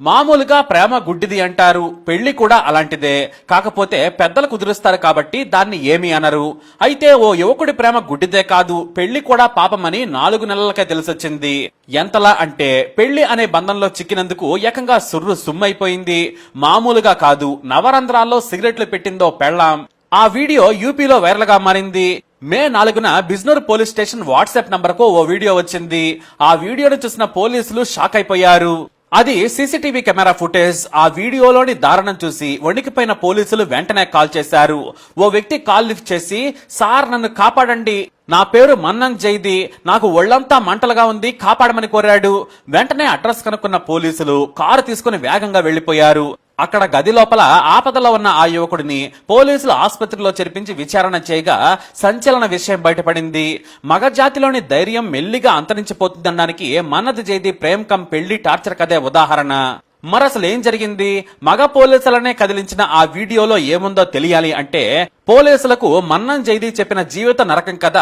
మామూలుగా ప్రేమ గుడ్డిది అంటారు, పెళ్లి కూడా అలాంటిదే. కాకపోతే పెద్దలు కుదురుస్తారు కాబట్టి దాన్ని ఏమీ అనరు. అయితే ఓ యువకుడి ప్రేమ గుడ్డిదే కాదు, పెళ్లి కూడా పాపమని 4 నెలలకే తెలిసొచ్చింది. ఎంతలా అంటే పెళ్లి అనే బంధంలో చిక్కినందుకు ఏకంగా సుర్రు సుమ్మైపోయింది. మామూలుగా కాదు, నవరంధ్రాల్లో సిగరెట్లు పెట్టిందో పెళ్ళాం. ఆ వీడియో యూపీలో వైరల్ గా మారింది. మే 4న Bijnor police station WhatsApp number కు ఓ వీడియో వచ్చింది. ఆ వీడియోను చూసిన పోలీసులు షాక్ అయిపోయారు. అది సీసీటీవీ కెమెరా ఫుటేజ్. ఆ వీడియోలోని దారుణం చూసి వణికిపోయిన పోలీసులు వెంటనే కాల్ చేశారు. ఓ వ్యక్తి కాల్ లిఫ్ట్ చేసి, సార్ నన్ను కాపాడండి, నా పేరు మన్నం జైది, నాకు ఒళ్లంతా మంటలుగా ఉంది, కాపాడమని కోరాడు. వెంటనే అడ్రస్ కనుక్కున్న పోలీసులు కారు తీసుకుని వేగంగా వెళ్లిపోయారు. అక్కడ గది లోపల ఆపదలో ఉన్న ఆ యువకుడిని పోలీసులు ఆసుపత్రిలో చేర్పించి విచారణ చేయగా సంచలన విషయం బయటపడింది. మగజాతిలోని ధైర్యం మెల్లిగా అంతరించిపోతుందనడానికి మన్నత్ జైది ప్రేమ్ కమ్ పెళ్లి టార్చర్ కథే ఉదాహరణ. మరసలు ఏం జరిగింది? మగ పోలీసులనే కదిలించిన ఆ వీడియోలో ఏముందో తెలియాలి అంటే పోలీసులకు మన్నం జైది చెప్పిన జీవిత నరకం కథ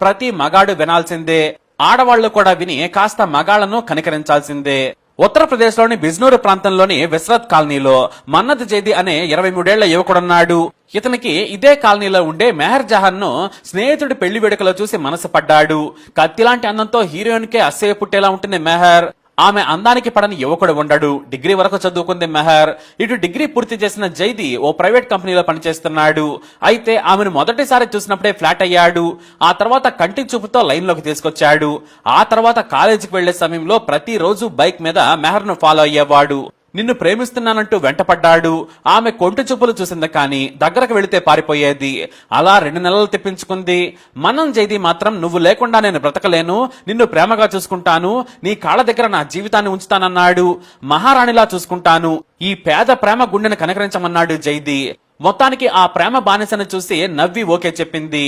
ప్రతి మగాడు వినాల్సిందే. ఆడవాళ్లు కూడా విని కాస్త మగాళ్లను కనికరించాల్సిందే. ఉత్తరప్రదేశ్ లోని బిజ్నూర్ ప్రాంతంలోని విశ్రత్ కాలనీలో మన్నత్ జైది అనే 23 ఏళ్ల యువకుడున్నాడు. ఇతనికి ఇదే కాలనీలో ఉండే మెహర్ జహాన్ ను స్నేహితుడి పెళ్లి వేడుకలో చూసి మనసు పడ్డాడు. కత్తిలాంటి అందంతో హీరోయిన్ కే అసహ్య పుట్టేలా ఉంటుంది మెహర్. ఆమె అందానికి పడని యువకుడు ఉండడు. డిగ్రీ వరకు చదువుకుంది మెహర్. ఇటు డిగ్రీ పూర్తి చేసిన జైది ఓ ప్రైవేట్ కంపెనీలో పనిచేస్తున్నాడు. అయితే ఆమెను మొదటిసారి చూసినప్పుడే ఫ్లాట్ అయ్యాడు. ఆ తర్వాత కంటి చూపుతో లైన్ లోకి తీసుకొచ్చాడు. ఆ తర్వాత కాలేజీకి వెళ్లే సమయంలో ప్రతిరోజు బైక్ మీద మెహర్ ను ఫాలో అయ్యేవాడు. నిన్ను ప్రేమిస్తున్నానంటూ వెంటపడ్డాడు. ఆమె కొంటి చూపులు చూసింది కానీ దగ్గరకు వెళితే పారిపోయేది. అలా 2 నెలలు తెప్పించుకుంది. మన్నం జైది మాత్రం నువ్వు లేకుండా నేను బ్రతకలేను, నిన్ను ప్రేమగా చూసుకుంటాను, నీ కాళ్ళ దగ్గర నా జీవితాన్ని ఉంచుతానన్నాడు. మహారాణిలా చూసుకుంటాను, ఈ పేద ప్రేమ గుండెను కనకరించమన్నాడు జైది. మొత్తానికి ఆ ప్రేమ బానిసను చూసి నవ్వి ఓకే చెప్పింది.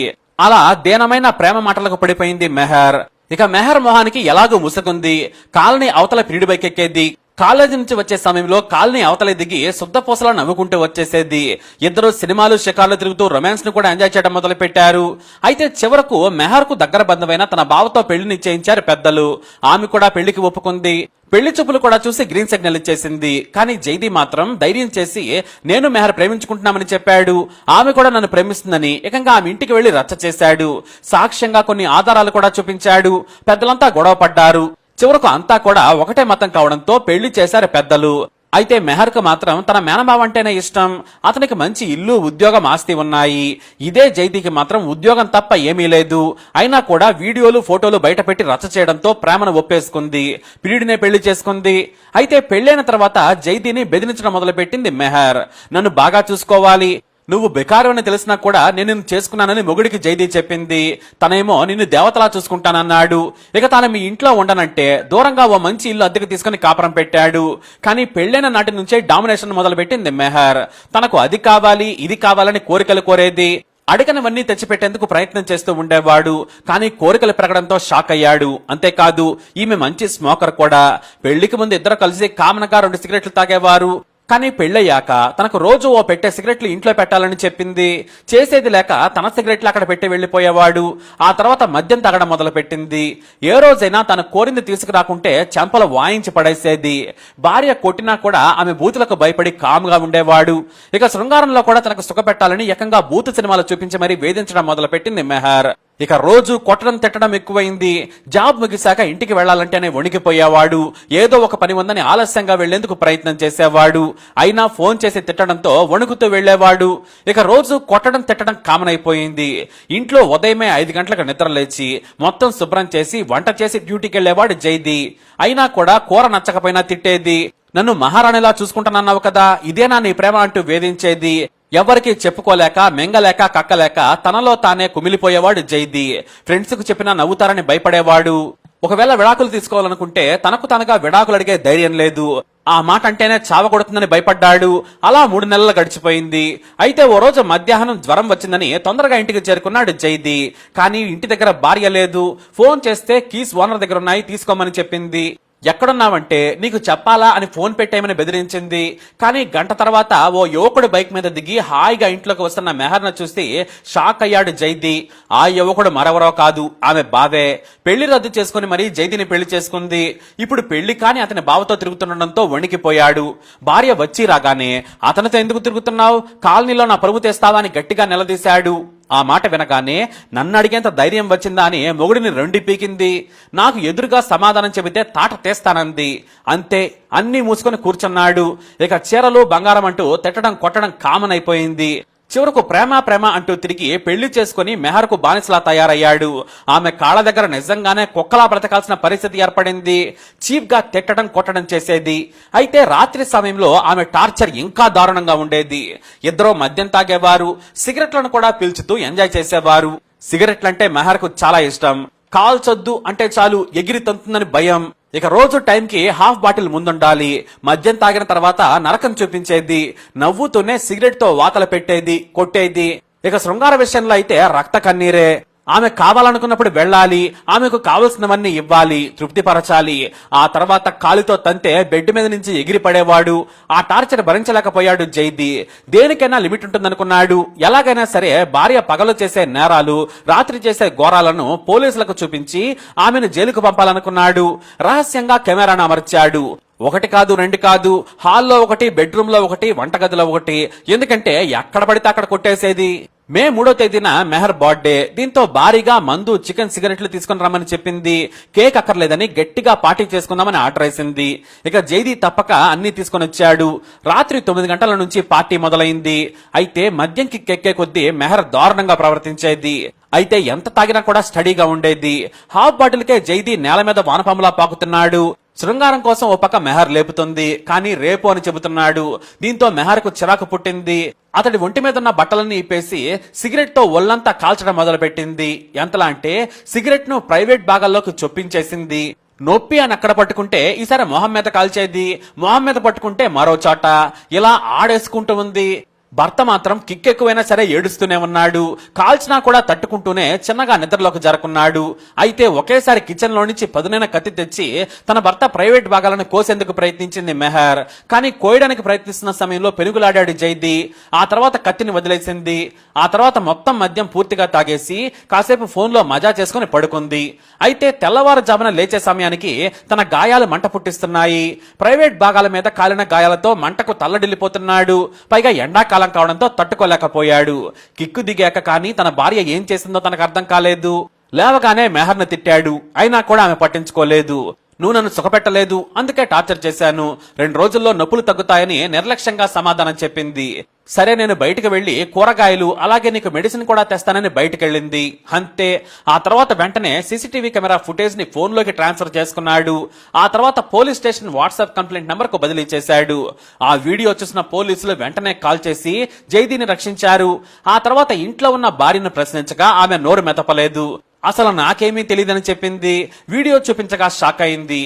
అలా దేనమైన ప్రేమ మాటలకు పడిపోయింది మెహర్. ఇక మెహర్ మొహానికి ఎలాగూ ముసుగుంది. కాలనీ అవతల పీడి బైక్ ఎక్కేది. కాలేజీ నుంచి వచ్చే సమయంలో కాలనీ అవతల దిగి శుద్ధపూసలా నవ్వుకుంటూ వచ్చేసేది. ఇద్దరు సినిమాలు షికార్లు తిరుగుతూ రొమాన్స్ ను కూడా ఎంజాయ్ చేయడం మొదలు పెట్టారు. అయితే చివరకు మెహర్ కు దగ్గర బంధువైన తన బావతో పెళ్లి నిశ్చయించారు పెద్దలు. ఆమె కూడా పెళ్లికి ఒప్పుకుంది. పెళ్లి చూపులు కూడా చూసి గ్రీన్ సిగ్నల్ ఇచ్చేసింది. కానీ జైది మాత్రం ధైర్యం చేసి నేను మెహర్ ప్రేమించుకుంటున్నామని చెప్పాడు. ఆమె కూడా నన్ను ప్రేమిస్తుందని ఏకంగా ఆమె ఇంటికి వెళ్లి రచ్చ చేశాడు. సాక్ష్యంగా కొన్ని ఆధారాలు కూడా చూపించాడు. పెద్దలంతా గొడవ పడ్డారు. చివరకు అంతా కూడా ఒకటే మతం కావడంతో పెళ్లి చేశారు పెద్దలు. అయితే మెహర్ కు మాత్రం తన మేనమావ అంటేనే ఇష్టం. అతనికి మంచి ఇల్లు, ఉద్యోగం, ఆస్తి ఉన్నాయి. ఇదే జైదీకి మాత్రం ఉద్యోగం తప్ప ఏమీ లేదు. అయినా కూడా వీడియోలు, ఫోటోలు బయట పెట్టి రచ్చ చేయడంతో ప్రేమను ఒప్పేసుకుంది. పిరిడినే పెళ్లి చేసుకుంది. అయితే పెళ్లైన తర్వాత జైదీని బెదిరించడం మొదలుపెట్టింది మెహర్. నన్ను బాగా చూసుకోవాలి, నువ్వు బెకారు అని తెలిసినా కూడా నేను నిన్ను చేసుకున్నానని మొగుడికి జైదీ చెప్పింది. తనేమో నిన్ను దేవతలా చూసుకుంటానన్నాడు. ఇక తాను మీ ఇంట్లో ఉండనంటే దూరంగా ఓ మంచి ఇల్లు అద్దెకు తీసుకుని కాపురం పెట్టాడు. కానీ పెళ్లైన నాటి నుంచే డామినేషన్ మొదలు పెట్టింది మెహర్. తనకు అది కావాలి, ఇది కావాలని కోరికలు కోరేది. అడిగనవన్నీ తెచ్చిపెట్టేందుకు ప్రయత్నం చేస్తూ ఉండేవాడు. కానీ కోరికలు పెరగడంతో షాక్ అయ్యాడు. అంతేకాదు ఈమె మంచి స్మోకర్ కూడా. పెళ్లికి ముందు ఇద్దరు కలిసి కామన్ గా 2 సిగరెట్లు తాగేవారు. కానీ పెళ్లయ్యాక తనకు రోజు ఓ పెట్టే సిగరెట్లు ఇంట్లో పెట్టాలని చెప్పింది. చేసేది లేక తన సిగరెట్లు అక్కడ పెట్టి వెళ్లిపోయేవాడు. ఆ తర్వాత మద్యం తాగడం మొదలు పెట్టింది. ఏ రోజైనా తన కోరింది తీసుకురాకుంటే చెంపలు వాయించి పడేసేది. భార్య కొట్టినా కూడా ఆమె బూతులకు భయపడి కామ్గా ఉండేవాడు. ఇక శృంగారంలో కూడా తనకు సుఖపెట్టాలని ఏకంగా బూతు సినిమాలు చూపించి మరీ వేధించడం మొదలు పెట్టింది మెహర్. ఇక రోజు కొట్టడం తిట్టడం ఎక్కువైంది. జాబ్ ముగిశాక ఇంటికి వెళ్లాలంటేనే వణికిపోయేవాడు. ఏదో ఒక పని ఉందని ఆలస్యంగా వెళ్లేందుకు ప్రయత్నం చేసేవాడు. అయినా ఫోన్ చేసి తిట్టడంతో వణుకుతూ వెళ్లేవాడు. ఇక రోజు కొట్టడం తిట్టడం కామన్ అయిపోయింది. ఇంట్లో ఉదయమే 5 గంటలకు నిద్ర లేచి మొత్తం శుభ్రం చేసి వంట చేసి డ్యూటీకి వెళ్లేవాడు జైది. అయినా కూడా కూర నచ్చకపోయినా తిట్టేది. నన్ను మహారాణిలా చూసుకుంటానన్నావు కదా, ఇదేనా నీ ప్రేమ అంటూ వేధించేది. ఎవరికి చెప్పుకోలేక, మెంగలేక, కక్కలేక తనలో తానే కుమిలిపోయేవాడు జైది. ఫ్రెండ్స్ కు చెప్పినా నవ్వుతారని భయపడేవాడు. ఒకవేళ విడాకులు తీసుకోవాలనుకుంటే తనకు తనగా విడాకులు అడిగే ధైర్యం లేదు. ఆ మాట అంటేనే చావగొడుతుందని భయపడ్డాడు. అలా 3 నెలలు గడిచిపోయింది. అయితే ఓ రోజు మధ్యాహ్నం జ్వరం వచ్చిందని తొందరగా ఇంటికి చేరుకున్నాడు జైది. కానీ ఇంటి దగ్గర భార్య లేదు. ఫోన్ చేస్తే కీస్ ఓనర్ దగ్గర ఉన్నాయి, తీసుకోమని చెప్పింది. ఎక్కడున్నావంటే నీకు చెప్పాలా అని ఫోన్ పెట్టేయమని బెదిరించింది. కానీ గంట తర్వాత ఓ యువకుడు బైక్ మీద దిగి హాయిగా ఇంట్లోకి వస్తున్న మెహర్ను చూసి షాక్ అయ్యాడు జైదీ. ఆ యువకుడు మరెవరో కాదు, ఆమె బావే. పెళ్లి రద్దు చేసుకుని మరీ జైదీని పెళ్లి చేసుకుంది. ఇప్పుడు పెళ్లి కాని అతని బావతో తిరుగుతుండడంతో వణికిపోయాడు. భార్య వచ్చి రాగానే అతనితో ఎందుకు తిరుగుతున్నావు, కాలనీలో నా పరువు తెస్తావా అని గట్టిగా నిలదీశాడు. ఆ మాట వినగానే నన్ను అడిగేంత ధైర్యం వచ్చిందా అని మొగుడిని రెండి పీకింది. నాకు ఎదురుగా సమాధానం చెబితే తాట తీస్తానంది. అంతే, అన్నీ మూసుకొని కూర్చున్నాడు. ఇక చీరలు బంగారం అంటూ తిట్టడం కొట్టడం కామన్ అయిపోయింది. చివరకు ప్రేమ ప్రేమ అంటూ తిరిగి పెళ్లి చేసుకుని మెహర్కు బానిసలా తయారయ్యాడు. ఆమె కాళ్ళ దగ్గర నిజంగానే కుక్కలా బ్రతకాల్సిన పరిస్థితి ఏర్పడింది. చీప్ గా తిట్టడం కొట్టడం చేసేది. అయితే రాత్రి సమయంలో ఆమె టార్చర్ ఇంకా దారుణంగా ఉండేది. ఇద్దరూ మద్యం తాగేవారు, సిగరెట్లను కూడా పీల్చుతూ ఎంజాయ్ చేసేవారు. సిగరెట్లంటే మెహర్కు చాలా ఇష్టం. కాల్చొద్దు అంటే చాలు ఎగిరి తంతుందని భయం. ఇక రోజు టైంకి హాఫ్ బాటిల్ ముందుండాలి. మద్యం తాగిన తర్వాత నరకం చూపించేది. నవ్వుతూనే సిగరెట్ తో వాతలు పెట్టేది, కొట్టేది. ఇక శృంగార విషయంలో అయితే రక్త కన్నీరే. ఆమె కావాలనుకున్నప్పుడు వెళ్ళాలి, ఆమెకు కావలసినవన్నీ ఇవ్వాలి, తృప్తిపరచాలి. ఆ తర్వాత కాలితో తంతే బెడ్ మీద నుంచి ఎగిరి పడేవాడు. ఆ టార్చర్ భరించలేకపోయాడు జైదీ. దేనికైనా లిమిట్ ఉంటుందనుకున్నాడు. ఎలాగైనా సరే భార్య పగలు చేసే నేరాలు, రాత్రి చేసే ఘోరాలను పోలీసులకు చూపించి ఆమెను జైలుకు పంపాలనుకున్నాడు. రహస్యంగా కెమెరాను అమర్చాడు. ఒకటి కాదు, రెండు కాదు, హాల్లో ఒకటి, బెడ్రూమ్ లో ఒకటి, వంటగదిలో ఒకటి. ఎందుకంటే ఎక్కడ పడితే అక్కడ కొట్టేసేది. మే 3వ తేదీన మెహర్ బర్త్డే. దీంతో భారీగా మందు, చికెన్, సిగరెట్లు తీసుకుని రమ్మని చెప్పింది. కేక్ అక్కర్లేదని గట్టిగా పార్టీ చేసుకుందామని ఆర్డర్ వేసింది. ఇక జైదీ తప్పక అన్ని తీసుకొని వచ్చాడు. రాత్రి 9 గంటల నుంచి పార్టీ మొదలైంది. అయితే మద్యం కిక్కెక్కే కొద్దీ మెహర్ దారుణంగా ప్రవర్తించేది. అయితే ఎంత తాగినా కూడా స్టడీగా ఉండేది. హాఫ్ బాటిల్కే జైదీ నేల మీద వానపాములా పాకుతున్నాడు. శృంగారం కోసం ఓ పక్క మెహర్ లేపుతుంది, కానీ రేపు అని చెబుతున్నాడు. దీంతో మెహర్కు చిరాకు పుట్టింది. అతడి ఒంటి మీద ఉన్న బట్టలన్నీ ఇప్పేసి సిగరెట్ తో ఒళ్లంతా కాల్చడం మొదలు పెట్టింది. ఎంతలా అంటే సిగరెట్ ను ప్రైవేట్ భాగాల్లోకి చొప్పించేసింది. నొప్పి అని అక్కడ పట్టుకుంటే ఈసారి మొహం మీద కాల్చేది, మొహం మీద పట్టుకుంటే మరో చోట. ఇలా ఆడేసుకుంటూ ఉంది. భర్త మాత్రం కిక్కెక్కువైనా సరే ఏడుస్తూనే ఉన్నాడు. కాల్చినా కూడా తట్టుకుంటూనే చిన్నగా నిద్రలోకి జరుకున్నాడు. అయితే ఒకేసారి కిచెన్ లో నుంచి పదునైన కత్తి తెచ్చి తన భర్త ప్రైవేట్ భాగాలను కోసేందుకు ప్రయత్నించింది మెహర్. కానీ కోయడానికి ప్రయత్నిస్తున్న సమయంలో పెనుగులాడాడు జైదీ. ఆ తర్వాత కత్తిని వదిలేసింది. ఆ తర్వాత మొత్తం మద్యం పూర్తిగా తాగేసి కాసేపు ఫోన్ లో మజా చేసుకుని పడుకుంది. అయితే తెల్లవారుజామున లేచే సమయానికి తన గాయాలు మంట పుట్టిస్తున్నాయి. ప్రైవేట్ భాగాల మీద కాలిన గాయాలతో మంటకు తల్లడిల్లిపోతున్నాడు. పైగా ఎండాకాలం కావడంతో తట్టుకోలేకపోయాడు. కిక్కు దిగాక కానీ తన భార్య ఏం చేసిందో తనకు అర్థం కాలేదు. లేవగానే మెహర్ను తిట్టాడు. అయినా కూడా ఆమె పట్టించుకోలేదు. నువ్వు నన్ను సుఖపెట్టలేదు, అందుకే టార్చర్ చేశాను. 2 రోజుల్లో నొప్పులు తగ్గుతాయని నిర్లక్ష్యంగా సమాధానం చెప్పింది. సరే నేను బయటకు వెళ్లి కూరగాయలు అలాగే నీకు మెడిసిన్ కూడా తెస్తానని బయటకెళ్ళింది. అంతే. ఆ తర్వాత వెంటనే సీసీటీవీ కెమెరా ఫుటేజ్ ని ఫోన్ లోకి ట్రాన్స్ఫర్ చేసుకున్నాడు. ఆ తర్వాత police station WhatsApp complaint number కు బదిలీ చేశాడు. ఆ వీడియో చూసిన పోలీసులు వెంటనే కాల్ చేసి జైదీని రక్షించారు. ఆ తర్వాత ఇంట్లో ఉన్న భార్యను ప్రశ్నించగా ఆమె నోరు మెదపలేదు. అసలు నాకేమీ తెలియదని చెప్పింది. వీడియో చూపించగా షాక్ అయింది.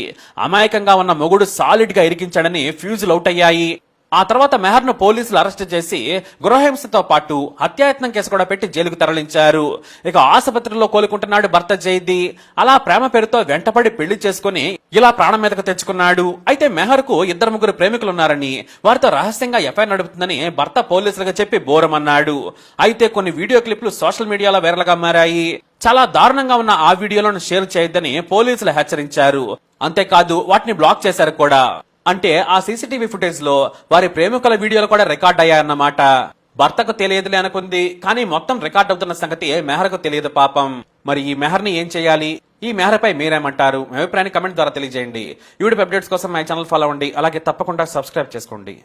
అమాయకంగా ఉన్న మొగుడు సాలిడ్ గా ఇరికించాడని ఫ్యూజులు అవుట్ అయ్యాయి. ఆ తర్వాత మెహర్ ను పోలీసులు అరెస్ట్ చేసి గృహహింసతో పాటు హత్యాయత్నం కేసు కూడా పెట్టి జైలుకు తరలించారు. ఇక ఆసుపత్రిలో కోలుకుంటున్నాడు భర్త జైదీ. అలా ప్రేమ పేరుతో వెంటపడి పెళ్లి చేసుకుని ఇలా ప్రాణం మీదకు తెచ్చుకున్నాడు. అయితే మెహర్ కు 2-3 ప్రేమికులున్నారని, వారితో రహస్యంగా ఎఫ్ఐఆర్ నడుపుతుందని భర్త పోలీసులకు చెప్పి బోరమన్నాడు. అయితే కొన్ని వీడియో క్లిప్లు సోషల్ మీడియాలో వైరల్ గా మారాయి. చాలా దారుణంగా ఉన్న ఆ వీడియోలను షేర్ చేయొద్దని పోలీసులు హెచ్చరించారు. అంతేకాదు వాటిని బ్లాక్ చేశారు కూడా. అంటే ఆ సీసీటీవీ ఫుటేజ్ లో వారి ప్రేమికుల వీడియోలు కూడా రికార్డ్ అయ్యాయన్నమాట. భర్తకు తెలియదులే అనుకుంది, కానీ మొత్తం రికార్డ్ అవుతున్న సంగతి మెహర్కు తెలియదు పాపం. మరి ఈ మెహర్ ని ఏం చేయాలి? ఈ మెహర్ పై మీరేమంటారు? మీ అభిప్రాయాన్ని కమెంట్ ద్వారా తెలియజేయండి. ఈ వీడియో అప్డేట్స్ కోసం మై ఛానల్ ఫాలో అవ్వండి. అలాగే తప్పకుండా సబ్స్క్రైబ్ చేసుకోండి.